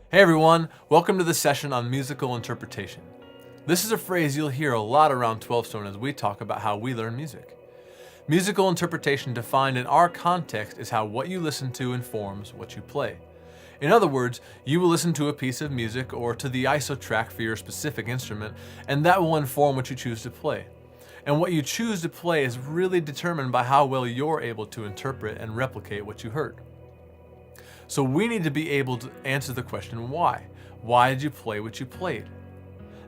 Hey everyone, welcome to the session on musical interpretation. This is a phrase you'll hear a lot around 12 Stone as we talk about how we learn music. Musical interpretation defined in our context is how what you listen to informs what you play. In other words, you will listen to a piece of music or to the ISO track for your specific instrument, and that will inform what you choose to play. And what you choose to play is really determined by how well you're able to interpret and replicate what you heard. So we need to be able to answer the question why. Why did you play what you played?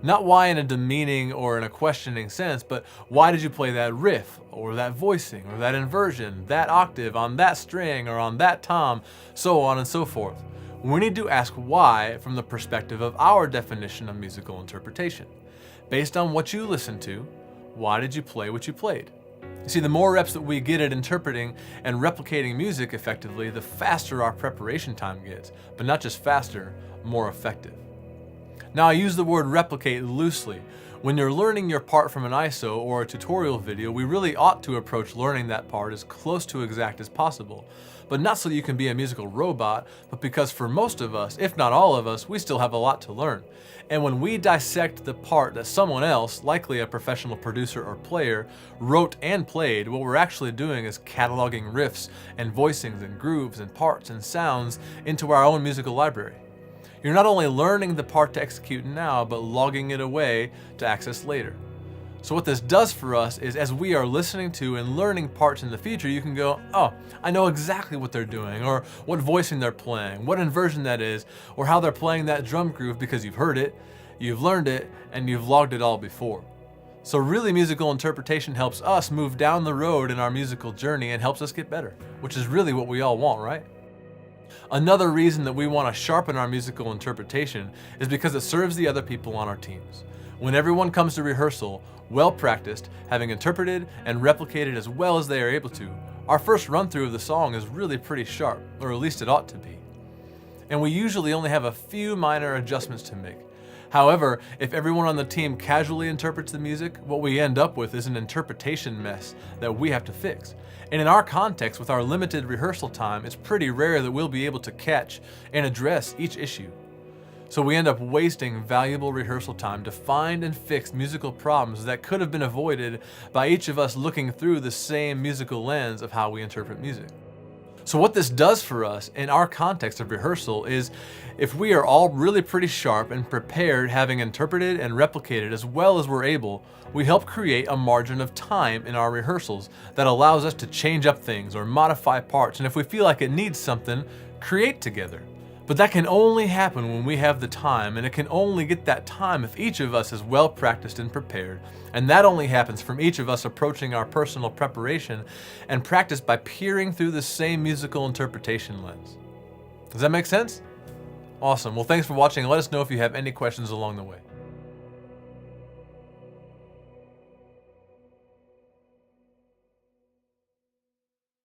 Not why in a demeaning or in a questioning sense, but why did you play that riff, or that voicing, or that inversion, that octave on that string, or on that tom, so on and so forth. We need to ask why from the perspective of our definition of musical interpretation. Based on what you listened to, why did you play what you played? You see, the more reps that we get at interpreting and replicating music effectively, the faster our preparation time gets, but not just faster, more effective. Now, I use the word replicate loosely. When you're learning your part from an ISO or a tutorial video, we really ought to approach learning that part as close to exact as possible. But not so you can be a musical robot, but because for most of us, if not all of us, we still have a lot to learn. And when we dissect the part that someone else, likely a professional producer or player, wrote and played, what we're actually doing is cataloging riffs and voicings and grooves and parts and sounds into our own musical library. You're not only learning the part to execute now, but logging it away to access later. So what this does for us is as we are listening to and learning parts in the future, you can go, oh, I know exactly what they're doing, or what voicing they're playing, what inversion that is, or how they're playing that drum groove because you've heard it, you've learned it, and you've logged it all before. So really musical interpretation helps us move down the road in our musical journey and helps us get better, which is really what we all want, right? Another reason that we want to sharpen our musical interpretation is because it serves the other people on our teams. When everyone comes to rehearsal, well practiced, having interpreted and replicated as well as they are able to, our first run through of the song is really pretty sharp, or at least it ought to be. And we usually only have a few minor adjustments to make. However, if everyone on the team casually interprets the music, what we end up with is an interpretation mess that we have to fix. And in our context, with our limited rehearsal time, it's pretty rare that we'll be able to catch and address each issue. So we end up wasting valuable rehearsal time to find and fix musical problems that could have been avoided by each of us looking through the same musical lens of how we interpret music. So what this does for us in our context of rehearsal is if we are all really pretty sharp and prepared, having interpreted and replicated as well as we're able, we help create a margin of time in our rehearsals that allows us to change up things or modify parts, and if we feel like it needs something, create together. But that can only happen when we have the time, and it can only get that time if each of us is well practiced and prepared. And that only happens from each of us approaching our personal preparation and practice by peering through the same musical interpretation lens. Does that make sense? Awesome. Well, thanks for watching, and let us know if you have any questions along the way.